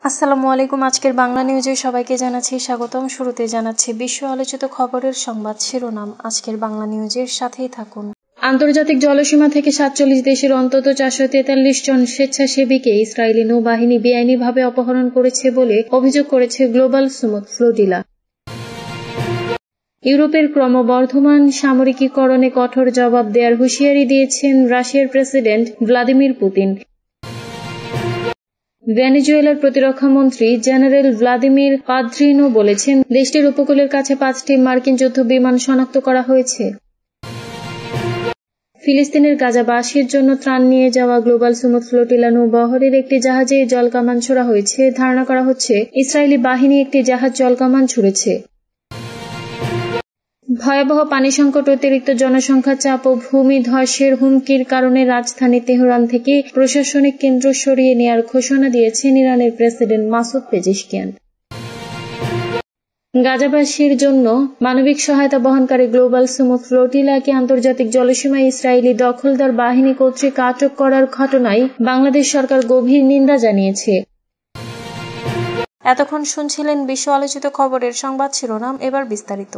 আসসালামু আলাইকুম। আজকের বাংলা নিউজে সবাইকে জানাচ্ছি স্বাগতম। শুরুতে জানাচ্ছি বিশ্ব আলোচিত খবরের সংবাদ শিরোনাম। আজকের বাংলা নিউজের সাথেই থাকুন। আন্তর্জাতিক জলসীমা থেকে ৪৭ দেশের অন্তত ৪৪৩ জন স্বেচ্ছাসেবীকে ইসরায়েলি নৌবাহিনী বেআইনিভাবে অপহরণ করেছে বলে অভিযোগ করেছে গ্লোবাল সুমুদ ফ্লোটিলা। ইউরোপের ক্রমবর্ধমান সামরিকীকরণে কঠোর জবাব দেওয়ার হুঁশিয়ারি দিয়েছেন রাশিয়ার প্রেসিডেন্ট ভ্লাদিমির পুতিন। ভেনেজুয়েলার প্রতিরক্ষা মন্ত্রী জেনারেল ভ্লাদিমির পাদ্রিনো বলেছেন, দেশটির উপকূলের কাছে 5টি মার্কিন যুদ্ধ বিমান শনাক্ত করা হয়েছে। ফিলিস্তিনের গাজাবাসীর জন্য ত্রাণ নিয়ে যাওয়া গ্লোবাল সুমুদ ফ্লোটিলা নৌবহরের একটি জাহাজে জলকামান ছোড়া হয়েছে। ধারণা করা হচ্ছে ইসরায়েলি বাহিনী একটি জাহাজ জলকামান ছুড়েছে। ভয়াবহ পানি সংকট, অতিরিক্ত জনসংখ্যা চাপ ও ভূমিধসের হুমকির কারণে রাজধানী তেহরান থেকে প্রশাসনিক কেন্দ্র সরিয়ে নেওয়ার ঘোষণা দিয়েছেন ইরানের প্রেসিডেন্ট মাসুদ পেজিশকিয়ান। গাজাবাসীর জন্য মানবিক সহায়তা বহনকারী গ্লোবাল সুমুদ ফ্লোটিলাকে আন্তর্জাতিক জলসীমায় ইসরায়েলি দখলদার বাহিনী কর্তৃক আটক করার ঘটনায় বাংলাদেশ সরকার গভীর নিন্দা জানিয়েছে। এতক্ষণ শুনছিলেন বিশ্ব আলোচিত খবরের সংবাদ শিরোনাম, এবার বিস্তারিত।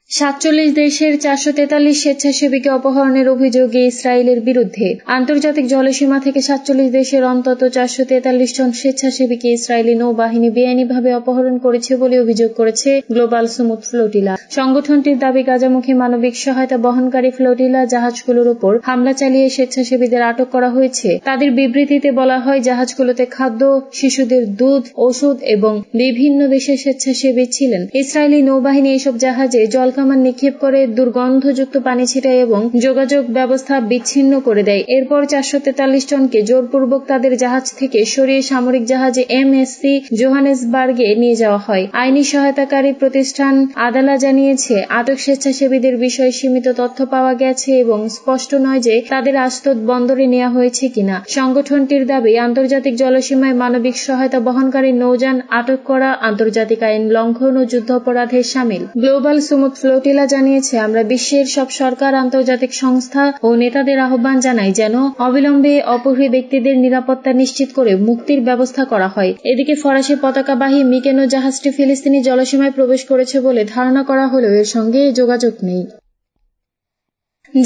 ৪৭ দেশের ৪৪৩ স্বেচ্ছাসেবীকে অপহরণের অভিযোগে ইসরায়েলের বিরুদ্ধে আন্তর্জাতিক জলসীমা থেকে ৪৭ দেশের অন্তত ৪৪৩ জন স্বেচ্ছাসেবীকে ইসরায়েলি নৌবাহিনী বেআইনিভাবে অপহরণ করেছে বলে অভিযোগ করেছে গ্লোবাল সুমুদ ফ্লোটিলা। সংগঠনটির দাবি, গাজামুখী মানবিক সহায়তা বহনকারী ফ্লোটিলা জাহাজগুলোর উপর হামলা চালিয়ে স্বেচ্ছাসেবীদের আটক করা হয়েছে। তাদের বিবৃতিতে বলা হয়, জাহাজগুলোতে খাদ্য, শিশুদের দুধ, ওষুধ এবং বিভিন্ন দেশের স্বেচ্ছাসেবী ছিলেন। ইসরায়েলি নৌবাহিনী এসব জাহাজে জলকামান নিক্ষেপ করে দুর্গন্ধযুক্ত পানি ছিটায় এবং যোগাযোগ ব্যবস্থা বিচ্ছিন্ন করে দেয়। এরপর ৪৪৩ জনকে জোরপূর্বক তাদের জাহাজ থেকে সরিয়ে সামরিক জাহাজে MSC জোহানেসবার্গে নিয়ে যাওয়া হয়। আইনি সহায়তাকারী প্রতিষ্ঠান আদালা জানিয়েছে, আটক স্বেচ্ছাসেবীদের বিষয়ে সীমিত তথ্য পাওয়া গেছে এবং স্পষ্ট নয় যে তাদের আস্তদ বন্দরে নেওয়া হয়েছে কিনা। সংগঠনটির দাবি, আন্তর্জাতিক জলসীমায় মানবিক সহায়তা বহনকারী নৌযান আটক করা আন্তর্জাতিক আইন লঙ্ঘন ও যুদ্ধাপরাধের শামিল। গ্লোবাল সুমুদ ফ্লোটিলা জানিয়েছে, আমরা বিশ্বের সব সরকার, আন্তর্জাতিক সংস্থা ও নেতাদের আহ্বান জানাই যেন অবিলম্বে অপহৃত ব্যক্তিদের নিরাপত্তা নিশ্চিত করে মুক্তির ব্যবস্থা করা হয়। এদিকে ফরাসি পতাকাবাহী মিকেনো জাহাজটি ফিলিস্তিনি জলসীমায় প্রবেশ করেছে বলে ধারণা করা হলেও এর সঙ্গে যোগাযোগ নেই।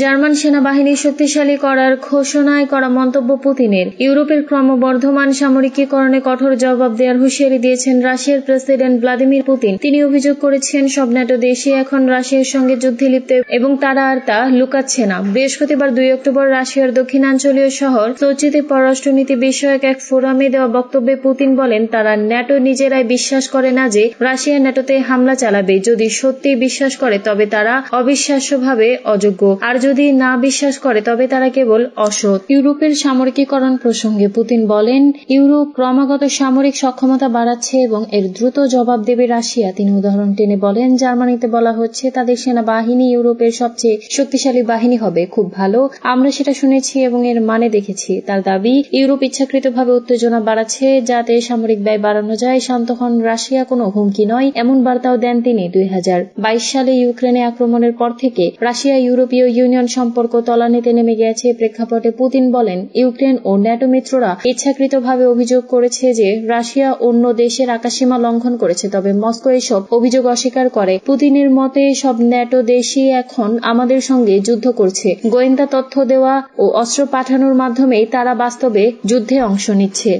জার্মান সেনাবাহিনী শক্তিশালী করার ঘোষণায় করা মন্তব্য পুতিনের। ইউরোপের ক্রমবর্ধমান সামরিকীকরণে কঠোর জবাব দেওয়ার হুঁশিয়ারি দিয়েছেন রাশিয়ার প্রেসিডেন্ট ভ্লাদিমির পুতিন। তিনি অভিযোগ করেছেন, সব ন্যাটো দেশই এখন রাশিয়ার সঙ্গে যুদ্ধে লিপ্ত এবং তারা আর তা লুকাচ্ছে না। বৃহস্পতিবার 2 অক্টোবর রাশিয়ার দক্ষিণাঞ্চলীয় শহর সোচিতে পররাষ্ট্রনীতি বিষয়ক এক ফোরামে দেওয়া বক্তব্যে পুতিন বলেন, তারা ন্যাটো নিজেরাই বিশ্বাস করে না যে রাশিয়া ন্যাটোতে হামলা চালাবে। যদি সত্যিই বিশ্বাস করে তবে তারা অবিশ্বাস্যভাবে অযোগ্য, আর যদি না বিশ্বাস করে তবে তারা কেবল অসৎ। ইউরোপের সামরিকীকরণ প্রসঙ্গে পুতিন বলেন, ইউরোপ ক্রমাগত সামরিক সক্ষমতা বাড়াচ্ছে এবং এর দ্রুত জবাব দেবে রাশিয়া। তিনি উদাহরণ টেনে বলেন, জার্মানিতে বলা হচ্ছে তাদের সেনাবাহিনী ইউরোপের সবচেয়ে শক্তিশালী বাহিনী হবে। খুব ভালো, আমরা সেটা শুনেছি এবং এর মানে দেখেছি। তার দাবি, ইউরোপ ইচ্ছাকৃতভাবে উত্তেজনা বাড়াচ্ছে যাতে সামরিক ব্যয় বাড়ানো যায়। শান্ত হন, রাশিয়া কোনো হুমকি নয়, এমন বার্তাও দেন তিনি। 2022 সালে ইউক্রেনে আক্রমণের পর থেকে রাশিয়া ইউরোপীয় ইউনিয়ন সম্পর্ক তলানিতে নেমে গেছে। প্রেক্ষাপটে পুতিন বলেন, ইউক্রেন ও ন্যাটো মিত্ররা ইচ্ছাকৃতভাবে অভিযোগ করেছে যে রাশিয়া অন্য দেশের আকাশসীমা লঙ্ঘন করেছে, তবে মস্কো এসব অভিযোগ অস্বীকার করে। পুতিনের মতে, সব ন্যাটো দেশই এখন আমাদের সঙ্গে যুদ্ধ করছে। গোয়েন্দা তথ্য দেওয়া ও অস্ত্র পাঠানোর মাধ্যমেই তারা বাস্তবে যুদ্ধে অংশ নিচ্ছে।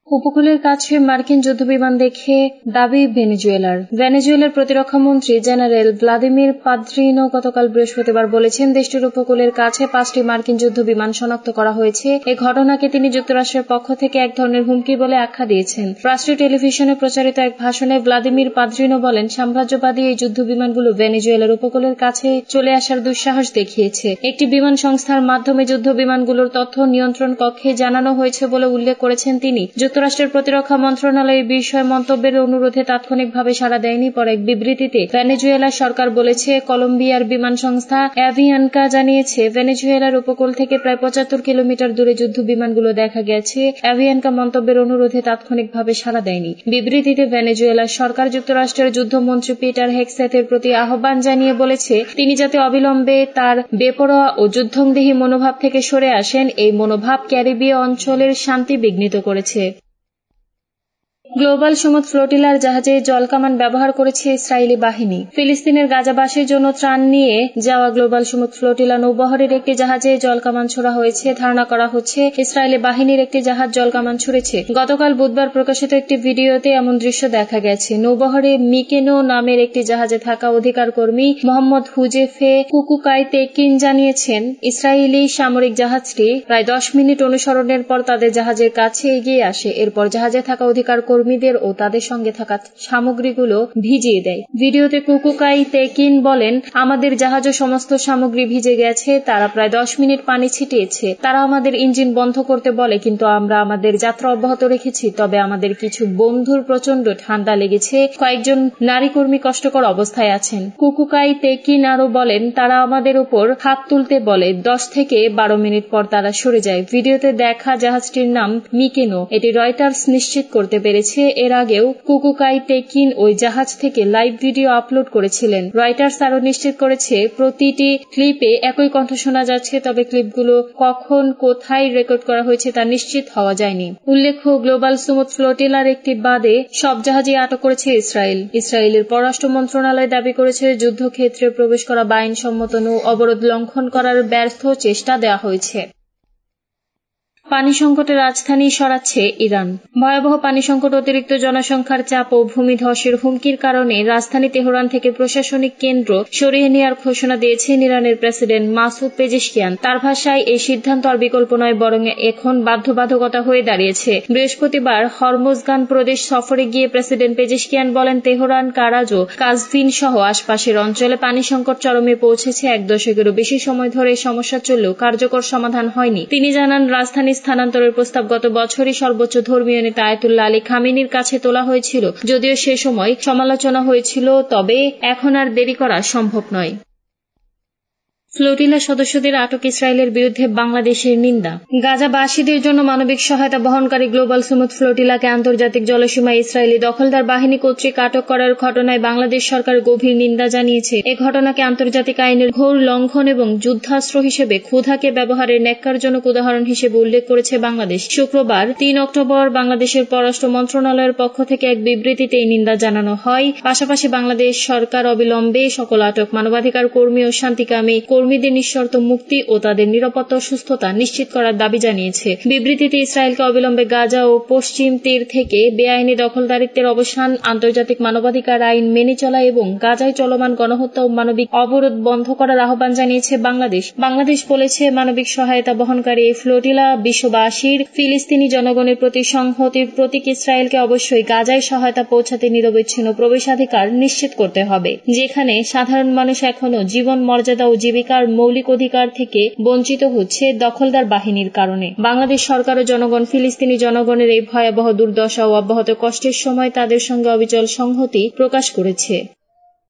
উপকূলের কাছে মার্কিন যুদ্ধবিমান দেখে দাবি ভেনেজুয়েলার প্রতিরক্ষা মন্ত্রী জেনারেল ভ্লাদিমির পাদ্রিনো গতকাল বৃহস্পতিবার বলেছেন, দেশটির উপকূলের কাছে 5টি মার্কিন যুদ্ধবিমান শনাক্ত করা হয়েছে। এই ঘটনাকে তিনি যুক্তরাষ্ট্রের পক্ষ থেকে এক ধরনের হুমকি বলে আখ্যা দিয়েছেন। রাষ্ট্রীয় টেলিভিশনে প্রচারিত এক ভাষণে ভ্লাদিমির পাদ্রিনো বলেন, সাম্রাজ্যবাদী এই যুদ্ধবিমানগুলো ভেনেজুয়েলার উপকূলের কাছে চলে আসার দুঃসাহস দেখিয়েছে। একটি বিমান সংস্থার মাধ্যমে যুদ্ধবিমানগুলোর তথ্য নিয়ন্ত্রণ কক্ষে জানানো হয়েছে বলে উল্লেখ করেছেন তিনি। যুক্তরাষ্ট্রের প্রতিরক্ষা মন্ত্রণালয় এই বিষয়ে মন্তব্যের অনুরোধে তাৎক্ষণিকভাবে সাড়া দেয়নি। পরে এক বিবৃতিতে ভেনেজুয়েলার সরকার বলেছে, কলম্বিয়ার বিমান সংস্থা অ্যাভিয়ানকা জানিয়েছে, ভেনেজুয়েলার উপকূল থেকে প্রায় 75 কিলোমিটার দূরে যুদ্ধ বিমানগুলো দেখা গেছে। অ্যাভিয়ানকা মন্তব্যের অনুরোধে তাৎক্ষণিকভাবে সাড়া দেয়নি। বিবৃতিতে ভেনেজুয়েলার সরকার যুক্তরাষ্ট্রের যুদ্ধমন্ত্রী পিটার হেগসেথের প্রতি আহ্বান জানিয়ে বলেছে, তিনি যাতে অবিলম্বে তার বেপরোয়া ও যুদ্ধংদেহী মনোভাব থেকে সরে আসেন। এই মনোভাব ক্যারিবীয় অঞ্চলের শান্তি বিঘ্নিত করেছে। গ্লোবাল সমুদ্র ফ্লোটিলার জাহাজে জলকামান ব্যবহার করেছে ইসরায়েলি বাহিনী। ফিলিস্তিনের গাজাবাসীর জন্য ত্রাণ নিয়ে যাওয়া গ্লোবাল সমুদ্র ফ্লোটিলা নৌবহরের একটি জাহাজে জলকামান ছোড়া হয়েছে। ধারণা করা হচ্ছে ইসরায়েলি বাহিনীর একটি জাহাজ জলকামান ছুড়েছে। গতকাল বুধবার প্রকাশিত একটি ভিডিওতে এমন দৃশ্য দেখা গেছে। নৌবহরে মিকেনো নামের একটি জাহাজে থাকা অধিকার কর্মী মোহাম্মদ হুজেফে কুকুকাই তেকিন জানিয়েছেন, ইসরায়েলি সামরিক জাহাজটি প্রায় 10 মিনিট অনুসরণের পর তাদের জাহাজের কাছে এগিয়ে আসে। এরপর জাহাজে থাকা অধিকার কর্মীদের ও তাদের সঙ্গে থাকা সামগ্রীগুলো ভিজিয়ে দেয়। ভিডিওতে কুকুকাই তেকিন বলেন, আমাদের জাহাজ ও সমস্ত সামগ্রী ভিজে গেছে। তারা প্রায় 10 মিনিট পানি ছিটিয়েছে। তারা আমাদের ইঞ্জিন বন্ধ করতে বলে, কিন্তু আমরা আমাদের যাত্রা অব্যাহত রেখেছি। তবে আমাদের কিছু বন্ধুর প্রচন্ড ঠান্ডা লেগেছে। কয়েকজন নারী কর্মী কষ্টকর অবস্থায় আছেন। কুকুকাই তেকিন আরো বলেন, তারা আমাদের উপর হাত তুলতে বলে। 10 থেকে 12 মিনিট পর তারা সরে যায়। ভিডিওতে দেখা জাহাজটির নাম মিকেনো। এটি রয়টার্স নিশ্চিত করতে পেরেছে। এর আগেও কুকুকাই তেকিন ওই জাহাজ থেকে লাইভ ভিডিও আপলোড করেছিলেন। রয়টার্স আরো নিশ্চিত করেছে, প্রতিটি ক্লিপে একই কণ্ঠ শোনা যাচ্ছে, তবে ক্লিপগুলো কখন কোথায় রেকর্ড করা হয়েছে তা নিশ্চিত হওয়া যায়নি। উল্লেখ্য, গ্লোবাল সমুদ্র ফ্লোটিলার একটি বাদে সব জাহাজই আটক করেছে ইসরায়েল। ইসরায়েলের পররাষ্ট্র মন্ত্রণালয় দাবি করেছে, যুদ্ধক্ষেত্রে প্রবেশ করা বা আইনসম্মত নৌ অবরোধ লঙ্ঘন করার ব্যর্থ চেষ্টা দেওয়া হয়েছে। পানি সংকটে রাজধানী সরাচ্ছে ইরান। ভয়াবহ পানি সংকট, অতিরিক্ত জনসংখ্যার চাপ ও ভূমিধসের হুমকির কারণে রাজধানী তেহরান থেকে প্রশাসনিক কেন্দ্র সরিয়ে নেওয়ার ঘোষণা দিয়েছেন ইরানের প্রেসিডেন্ট মাসুদ পেজেশকিয়ান। তার ভাষায়, এই সিদ্ধান্ত আর বিকল্প নয়, বরং এখন বাধ্যবাধকতা হয়ে দাঁড়িয়েছে। বৃহস্পতিবার হরমুজগান প্রদেশ সফরে গিয়ে প্রেসিডেন্ট পেজেশকিয়ান বলেন, তেহরান, কারাজ ও কাজভিন সহ আশপাশের অঞ্চলে পানি সংকট চরমে পৌঁছেছে। 1 দশকেরও বেশি সময় ধরে সমস্যা চললেও কার্যকর সমাধান হয়নি। তিনি জানান, রাজধানী স্থানান্তরের প্রস্তাব গত বছরই সর্বোচ্চ ধর্মীয় নেতা আয়াতুল্লাহ আলী খামেনির কাছে তোলা হয়েছিল। যদিও সে সময় সমালোচনা হয়েছিল, তবে এখন আর দেরি করা সম্ভব নয়। ফ্লোটিলা সদস্যদের আটক, ইসরায়েলের বিরুদ্ধে বাংলাদেশের নিন্দা। গাজাবাসীদের জন্য মানবিক সহায়তা বহনকারী গ্লোবাল সমুদ্র ফ্লোটিলাকে আন্তর্জাতিক জলসীমায় ইসরায়েলি দখলদার বাহিনী কর্তৃক আটক করার ঘটনায় বাংলাদেশ সরকার গভীর নিন্দা জানিয়েছে। এ ঘটনাকে আন্তর্জাতিক আইনের ঘোর লঙ্ঘন এবং যুদ্ধাস্ত্র হিসেবে ক্ষুধাকে ব্যবহারের ন্যাক্কারজনক উদাহরণ হিসেবে উল্লেখ করেছে বাংলাদেশ। শুক্রবার 3 অক্টোবর বাংলাদেশের পররাষ্ট্র মন্ত্রণালয়ের পক্ষ থেকে এক বিবৃতিতে এই নিন্দা জানানো হয়। পাশাপাশি বাংলাদেশ সরকার অবিলম্বে সকল আটক মানবাধিকার কর্মী ও শান্তিকামী কর্মীদের নিঃশর্ত মুক্তি ও তাদের নিরাপত্তা ও সুস্থতা নিশ্চিত করার দাবি জানিয়েছে। বিবৃতিতে ইসরায়েলকে অবিলম্বে গাজা ও পশ্চিম তীর থেকে বেআইনি দখলদারিত্বের অবসান, আন্তর্জাতিক মানবাধিকার আইন মেনে চলা এবং গাজায় চলমান গণহত্যা ও মানবিক অবরোধ বন্ধ করার আহ্বান জানিয়েছে বাংলাদেশ। বাংলাদেশ বলেছে, মানবিক সহায়তা বহনকারী এই ফ্লোটিলা বিশ্ববাসীর ফিলিস্তিনি জনগণের প্রতি সংহতির প্রতীক। ইসরায়েলকে অবশ্যই গাজায় সহায়তা পৌঁছাতে নিরবচ্ছিন্ন প্রবেশাধিকার নিশ্চিত করতে হবে, যেখানে সাধারণ মানুষ এখনো জীবন মর্যাদা ও জীবিকার মৌলিক অধিকার থেকে বঞ্চিত হচ্ছে দখলদার বাহিনীর কারণে। বাংলাদেশ সরকার ও জনগণ ফিলিস্তিনি জনগণের এই ভয়াবহ দুর্দশা ও অব্যাহত কষ্টের সময় তাদের সঙ্গে অবিচল সংহতি প্রকাশ করেছে।